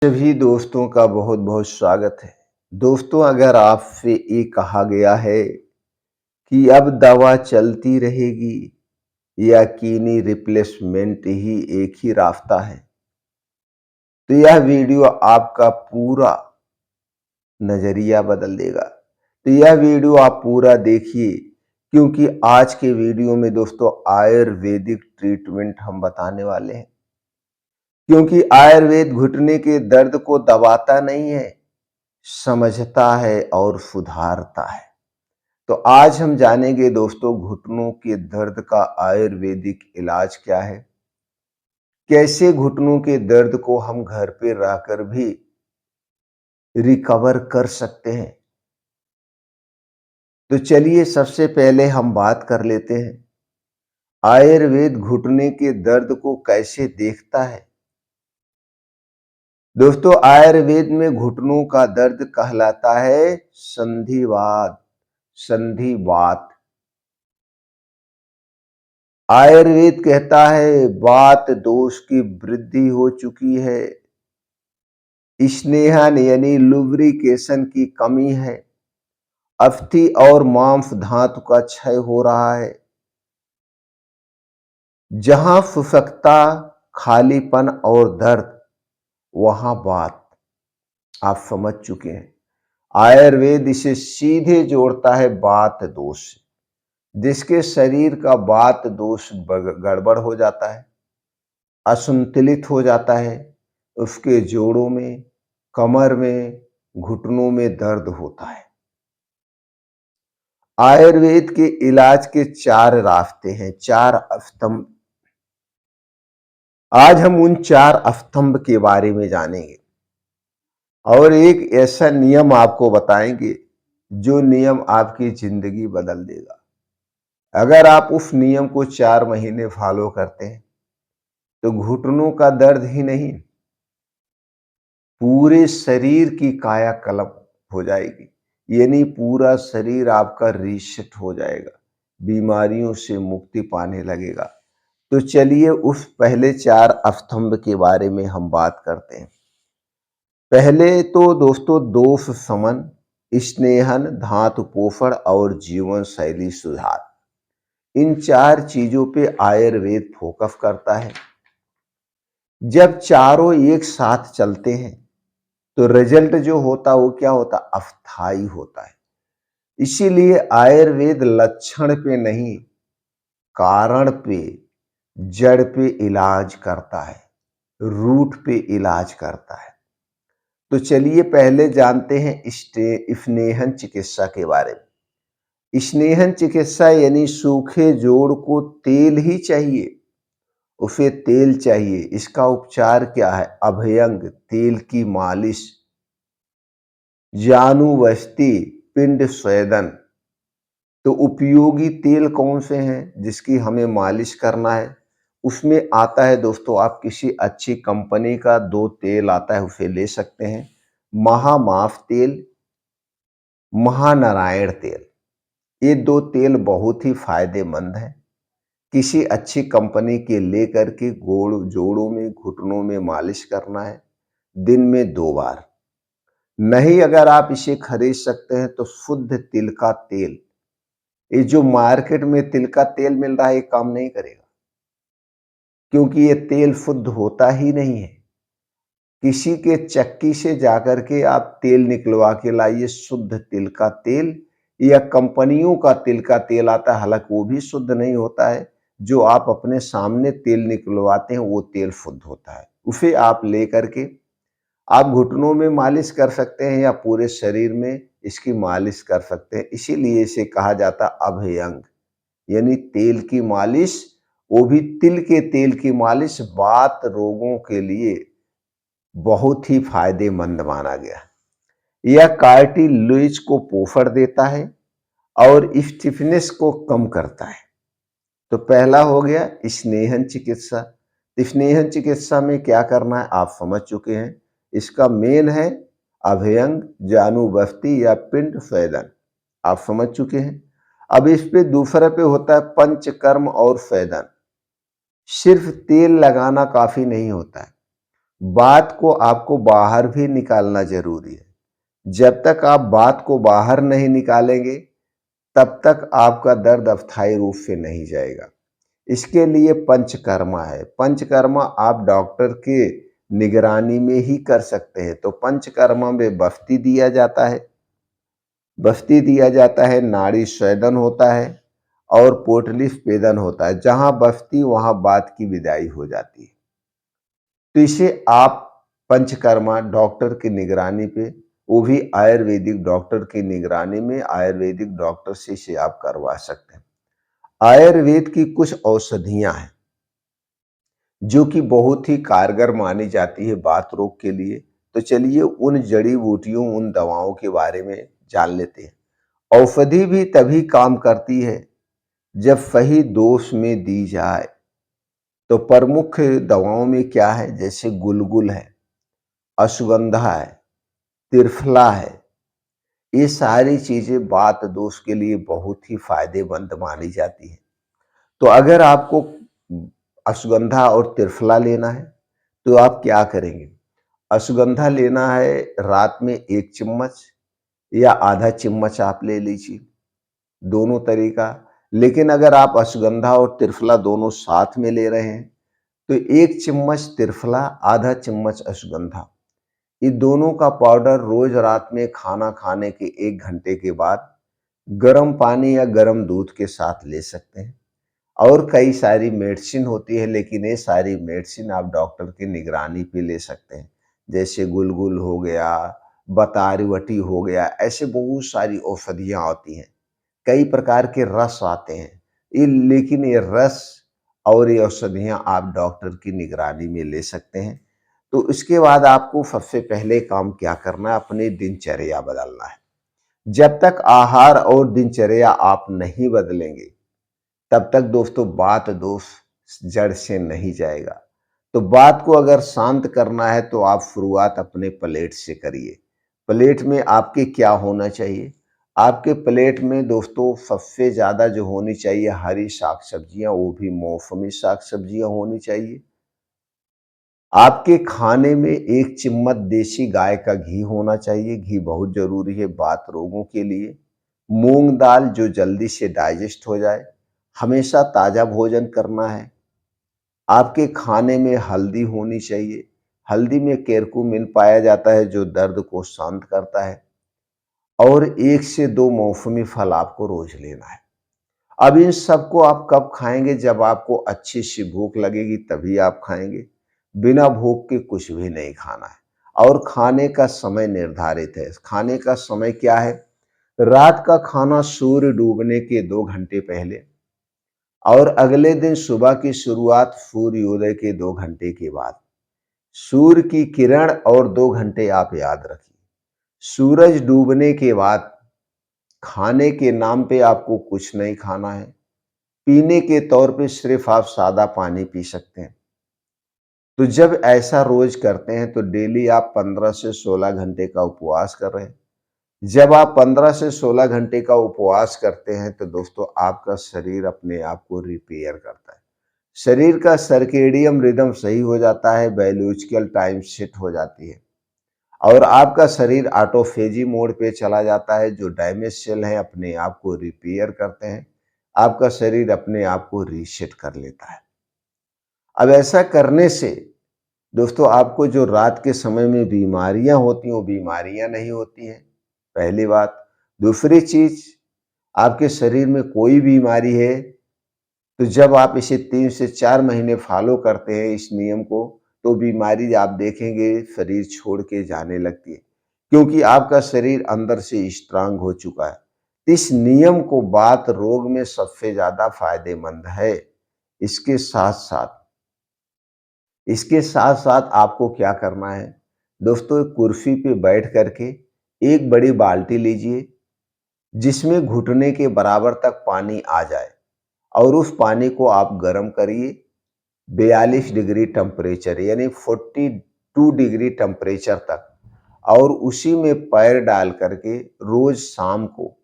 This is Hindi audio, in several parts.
सभी दोस्तों का बहुत बहुत स्वागत है। दोस्तों, अगर आपसे ये कहा गया है कि अब दवा चलती रहेगी या कीनी रिप्लेसमेंट ही एक ही रास्ता है, तो यह वीडियो आपका पूरा नजरिया बदल देगा। तो यह वीडियो आप पूरा देखिए, क्योंकि आज के वीडियो में दोस्तों आयुर्वेदिक ट्रीटमेंट हम बताने वाले हैं। क्योंकि आयुर्वेद घुटने के दर्द को दबाता नहीं है, समझता है और सुधारता है। तो आज हम जानेंगे दोस्तों, घुटनों के दर्द का आयुर्वेदिक इलाज क्या है, कैसे घुटनों के दर्द को हम घर पे रहकर भी रिकवर कर सकते हैं। तो चलिए सबसे पहले हम बात कर लेते हैं, आयुर्वेद घुटने के दर्द को कैसे देखता है। दोस्तों, आयुर्वेद में घुटनों का दर्द कहलाता है संधिवात। संधिवात आयुर्वेद कहता है वात दोष की वृद्धि हो चुकी है, स्नेहन यानी लुब्रिकेशन की कमी है, अस्थि और मांस धातु का क्षय हो रहा है। जहां शुष्कता, खालीपन और दर्द, वहां बात आप समझ चुके हैं। आयुर्वेद इसे सीधे जोड़ता है वात दोष से। जिसके शरीर का वात दोष गड़बड़ हो जाता है, असंतुलित हो जाता है, उसके जोड़ों में, कमर में, घुटनों में दर्द होता है। आयुर्वेद के इलाज के चार रास्ते हैं, चार स्तंभ। आज हम उन चार स्तंभ के बारे में जानेंगे और एक ऐसा नियम आपको बताएंगे जो नियम आपकी जिंदगी बदल देगा। अगर आप उस नियम को 4 महीने फॉलो करते हैं तो घुटनों का दर्द ही नहीं, पूरे शरीर की कायाकल्प हो जाएगी। यानी पूरा शरीर आपका रीसेट हो जाएगा, बीमारियों से मुक्ति पाने लगेगा। तो चलिए उस पहले चार स्तंभ के बारे में हम बात करते हैं। पहले तो दोस्तों दोष शमन, स्नेहन, धातु पोषण और जीवन शैली सुधार, इन चार चीजों पे आयुर्वेद फोकस करता है। जब चारों एक साथ चलते हैं तो रिजल्ट जो होता है वो क्या होता है, अस्थाई होता है। इसीलिए आयुर्वेद लक्षण पे नहीं, कारण पे, जड़ पे इलाज करता है, रूट पे इलाज करता है। तो चलिए पहले जानते हैं स्नेहन चिकित्सा के बारे में। स्नेहन चिकित्सा यानी सूखे जोड़ को तेल ही चाहिए, उसे तेल चाहिए। इसका उपचार क्या है, अभयंग तेल की मालिश, जानुवस्ती पिंड स्वेदन। तो उपयोगी तेल कौन से हैं जिसकी हमें मालिश करना है, उसमें आता है दोस्तों, आप किसी अच्छी कंपनी का 2 तेल आता है उसे ले सकते हैं। महामाफ तेल, महानारायण तेल, ये 2 तेल बहुत ही फायदेमंद हैं। किसी अच्छी कंपनी के लेकर के गोड़ जोड़ों में, घुटनों में मालिश करना है, दिन में 2 बार। नहीं अगर आप इसे खरीद सकते हैं तो शुद्ध तिल का तेल, ये जो मार्केट में तिल का तेल मिल रहा है ये काम नहीं करेगा, क्योंकि ये तेल शुद्ध होता ही नहीं है। किसी के चक्की से जाकर के आप तेल निकलवा के लाइए शुद्ध तिल का तेल, या कंपनियों का तिल का तेल आता है, हालांकि वो भी शुद्ध नहीं होता है। जो आप अपने सामने तेल निकलवाते हैं वो तेल शुद्ध होता है। उसे आप लेकर के आप घुटनों में मालिश कर सकते हैं या पूरे शरीर में इसकी मालिश कर सकते हैं। इसीलिए इसे कहा जाता है अभयंग, यानी तेल की मालिश, वो भी तिल के तेल की मालिश वात रोगों के लिए बहुत ही फायदेमंद माना गया। यह कार्टिलेज को पोषण देता है और स्टिफनेस को कम करता है। तो पहला हो गया स्नेहन चिकित्सा। स्नेहन चिकित्सा में क्या करना है आप समझ चुके हैं। इसका मेन है अभयंग, जानुबस्ती या पिंड स्वेदन, आप समझ चुके हैं। अब इस पे दूसरे पे होता है पंचकर्म और स्वेदन। सिर्फ तेल लगाना काफी नहीं होता है, बात को आपको बाहर भी निकालना ज़रूरी है। जब तक आप बात को बाहर नहीं निकालेंगे, तब तक आपका दर्द अस्थायी रूप से नहीं जाएगा। इसके लिए पंचकर्मा है। पंचकर्मा आप डॉक्टर के निगरानी में ही कर सकते हैं। तो पंचकर्मा में बस्ती दिया जाता है, नाड़ी स्वेदन होता है और पोटली स्वेदन होता है। जहाँ बस्ती वहाँ बात की विदाई हो जाती है। तो इसे आप पंचकर्मा डॉक्टर की निगरानी पे, वो भी आयुर्वेदिक डॉक्टर की निगरानी में, आयुर्वेदिक डॉक्टर से इसे आप करवा सकते हैं। आयुर्वेद की कुछ औषधियां हैं जो कि बहुत ही कारगर मानी जाती है बात रोग के लिए। तो चलिए उन जड़ी बूटियों, उन दवाओं के बारे में जान लेते हैं। औषधि भी तभी काम करती है जब सही डोज में दी जाए। तो प्रमुख दवाओं में क्या है, जैसे गुलगुल है, अश्वगंधा है, त्रिफला है। ये सारी चीजें बात दोष के लिए बहुत ही फायदेमंद मानी जाती है। तो अगर आपको अश्वगंधा और त्रिफला लेना है तो आप क्या करेंगे? अश्वगंधा लेना है, रात में 1 चम्मच या आधा चम्मच आप ले लीजिए, दोनों तरीका। लेकिन अगर आप अश्वगंधा और त्रिफला दोनों साथ में ले रहे हैं तो 1 चम्मच त्रिफला, आधा चम्मच अश्वगंधा, ये दोनों का पाउडर रोज रात में खाना खाने के 1 घंटे के बाद गर्म पानी या गर्म दूध के साथ ले सकते हैं। और कई सारी मेडिसिन होती है, लेकिन ये सारी मेडिसिन आप डॉक्टर की निगरानी पे ले सकते हैं। जैसे गुलगुल हो गया, बतारवटी हो गया, ऐसे बहुत सारी औषधियाँ होती हैं। कई प्रकार के रस आते हैं। लेकिन ये रस और ये औषधियाँ आप डॉक्टर की निगरानी में ले सकते हैं। तो इसके बाद आपको सबसे पहले काम क्या करना है, अपनी दिनचर्या बदलना है। जब तक आहार और दिनचर्या आप नहीं बदलेंगे, तब तक दोस्तों बात दोष जड़ से नहीं जाएगा। तो बात को अगर शांत करना है तो आप शुरुआत अपने प्लेट से करिए। प्लेट में आपके क्या होना चाहिए? आपके प्लेट में दोस्तों सबसे ज़्यादा जो होनी चाहिए हरी साग सब्जियाँ, वो भी मौसमी साग सब्जियाँ होनी चाहिए। आपके खाने में 1 चम्मच देसी गाय का घी होना चाहिए। घी बहुत ज़रूरी है बात रोगों के लिए। मूँग दाल जो जल्दी से डाइजेस्ट हो जाए। हमेशा ताज़ा भोजन करना है। आपके खाने में हल्दी होनी चाहिए। हल्दी में केरकुमिन पाया जाता है जो दर्द को शांत करता है। और 1 से 2 मौसमी फल आपको रोज़ लेना है। अब इन सबको आप कब खाएँगे? जब आपको अच्छी सी भूख लगेगी तभी आप खाएँगे। बिना भूख के कुछ भी नहीं खाना है। और खाने का समय निर्धारित है। खाने का समय क्या है? रात का खाना सूर्य डूबने के 2 घंटे पहले और अगले दिन सुबह की शुरुआत सूर्योदय के 2 घंटे के बाद। सूर्य की किरण और 2 घंटे आप याद रखिए। सूरज डूबने के बाद खाने के नाम पे आपको कुछ नहीं खाना है। पीने के तौर पे सिर्फ आप सादा पानी पी सकते हैं। तो जब ऐसा रोज करते हैं तो डेली आप 15 से 16 घंटे का उपवास कर रहे हैं। जब आप 15 से 16 घंटे का उपवास करते हैं तो दोस्तों आपका शरीर अपने आप को रिपेयर करता है। शरीर का सर्केडियम रिदम सही हो जाता है, बायोलॉजिकल टाइम सेट हो जाती है और आपका शरीर ऑटोफेजी मोड पे चला जाता है। जो डैमेज सेल हैं अपने आप को रिपेयर करते हैं। आपका शरीर अपने आप को रीसेट कर लेता है। अब ऐसा करने से दोस्तों आपको जो रात के समय में बीमारियां होती हैं वो बीमारियां नहीं होती हैं, पहली बात। दूसरी चीज, आपके शरीर में कोई बीमारी है तो जब आप इसे 3 से 4 महीने फॉलो करते हैं इस नियम को, तो बीमारी आप देखेंगे शरीर छोड़ के जाने लगती है, क्योंकि आपका शरीर अंदर से स्ट्रांग हो चुका है। इस नियम को बात रोग में सबसे ज्यादा फायदेमंद है। इसके साथ साथ इसके साथ साथ आपको क्या करना है दोस्तों, कुर्सी पे बैठ करके एक बड़ी बाल्टी लीजिए जिसमें घुटने के बराबर तक पानी आ जाए और उस पानी को आप गर्म करिए 42 डिग्री टेम्परेचर यानी 42 डिग्री टेम्परेचर तक, और उसी में पैर डाल करके रोज शाम को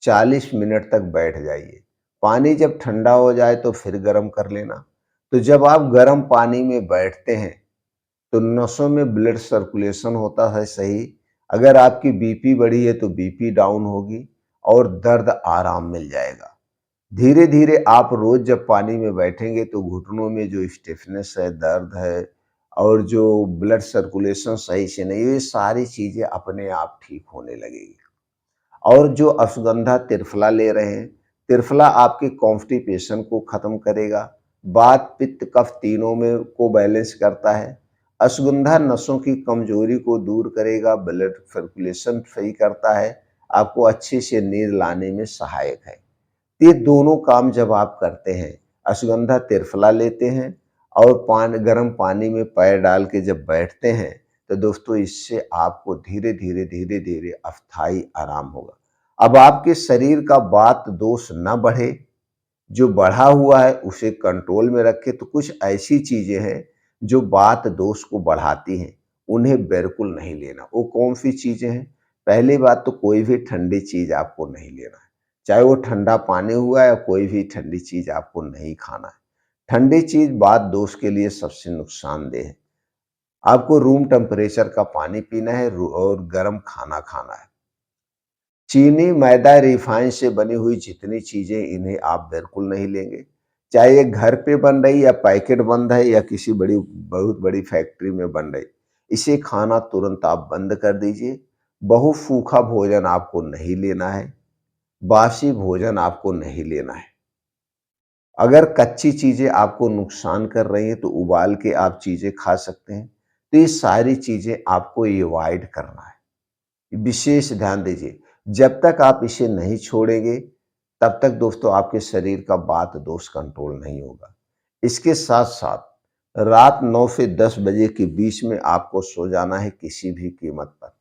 40 मिनट तक बैठ जाइए। पानी जब ठंडा हो जाए तो फिर गर्म कर लेना। तो जब आप गर्म पानी में बैठते हैं तो नसों में ब्लड सर्कुलेशन होता है सही। अगर आपकी बीपी बढ़ी है तो बीपी डाउन होगी और दर्द आराम मिल जाएगा। धीरे-धीरे आप रोज़ जब पानी में बैठेंगे तो घुटनों में जो स्टिफनेस है, दर्द है और जो ब्लड सर्कुलेशन सही से नहीं है, ये सारी चीज़ें अपने आप ठीक होने लगेगी। और जो अश्वगंधा त्रिफला ले रहे हैं, त्रिफला आपके कॉन्स्टिपेशन को खत्म करेगा, वात, पित्त, कफ तीनों में को बैलेंस करता है। अश्वगंधा नसों की कमजोरी को दूर करेगा, ब्लड सर्कुलेशन सही करता है, आपको अच्छे से नींद लाने में सहायक है। ये दोनों काम जब आप करते हैं, अश्वगंधा त्रिफला लेते हैं और गर्म पानी में पैर डाल के जब बैठते हैं, तो दोस्तों इससे आपको धीरे-धीरे अस्थायी आराम होगा। अब आपके शरीर का वात दोष ना बढ़े, जो बढ़ा हुआ है उसे कंट्रोल में रखें, तो कुछ ऐसी चीज़ें हैं जो वात दोष को बढ़ाती हैं, उन्हें बिल्कुल नहीं लेना। वो कौन-सी चीज़ें हैं? पहली बात तो कोई भी ठंडी चीज़ आपको नहीं लेना है, चाहे वो ठंडा पानी हुआ या कोई भी ठंडी चीज़ आपको नहीं खाना है। ठंडी चीज़ वात दोष के लिए सबसे नुकसानदेह है। आपको रूम टेम्परेचर का पानी पीना है और गर्म खाना खाना है। चीनी, मैदा, रिफाइन से बनी हुई जितनी चीज़ें इन्हें आप बिल्कुल नहीं लेंगे। चाहे ये घर पे बन रही या पैकेट बंद है या किसी बहुत बड़ी फैक्ट्री में बन रही, इसे खाना तुरंत आप बंद कर दीजिए। बहु-फूखा भोजन आपको नहीं लेना है, बासी भोजन आपको नहीं लेना है। अगर कच्ची चीज़ें आपको नुकसान कर रही हैं तो उबाल के आप चीज़ें खा सकते हैं। तो ये सारी चीज़ें आपको अवॉइड करना है। विशेष ध्यान दीजिए, जब तक आप इसे नहीं छोड़ेंगे, तब तक दोस्तों आपके शरीर का वात दोष कंट्रोल नहीं होगा। इसके साथ-साथ रात 9 से 10 बजे के बीच में आपको सो जाना है किसी भी कीमत पर।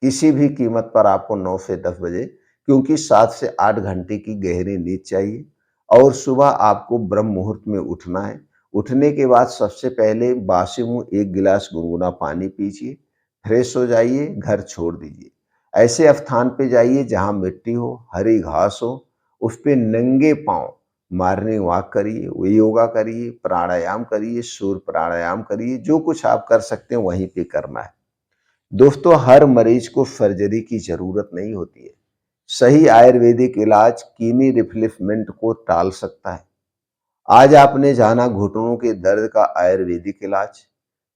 किसी भी कीमत पर आपको 9 से 10 बजे, क्योंकि 7 से 8 घंटे की गहरी नींद चाहिए और सुबह आपको ब्रह्म मुहूर्त में उठना है। उठने के बाद सबसे पहले बासी मुँह 1 गिलास गुनगुना पानी पीजिए, फ्रेश हो जाइए, घर छोड़ दीजिए। ऐसे स्थान पे जाइए जहाँ मिट्टी हो, हरी घास हो, उस पे नंगे पाँव मॉर्निंग वॉक करिए, योगा करिए, प्राणायाम करिए, सूर्य प्राणायाम करिए, जो कुछ आप कर सकते हैं वहीं पे करना है। दोस्तों हर मरीज को सर्जरी की जरूरत नहीं होती है। सही आयुर्वेदिक इलाज कीनी रिप्लेसमेंट को टाल सकता है। आज आपने जाना घुटनों के दर्द का आयुर्वेदिक इलाज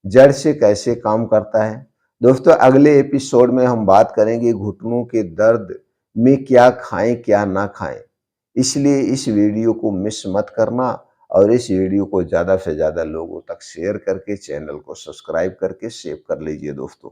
जड़ से कैसे काम करता है। दोस्तों अगले एपिसोड में हम बात करेंगे घुटनों के दर्द में क्या खाएं क्या ना खाएं। इसलिए इस वीडियो को मिस मत करना और इस वीडियो को ज़्यादा से ज़्यादा लोगों तक शेयर करके चैनल को सब्सक्राइब करके सेव कर लीजिए दोस्तों।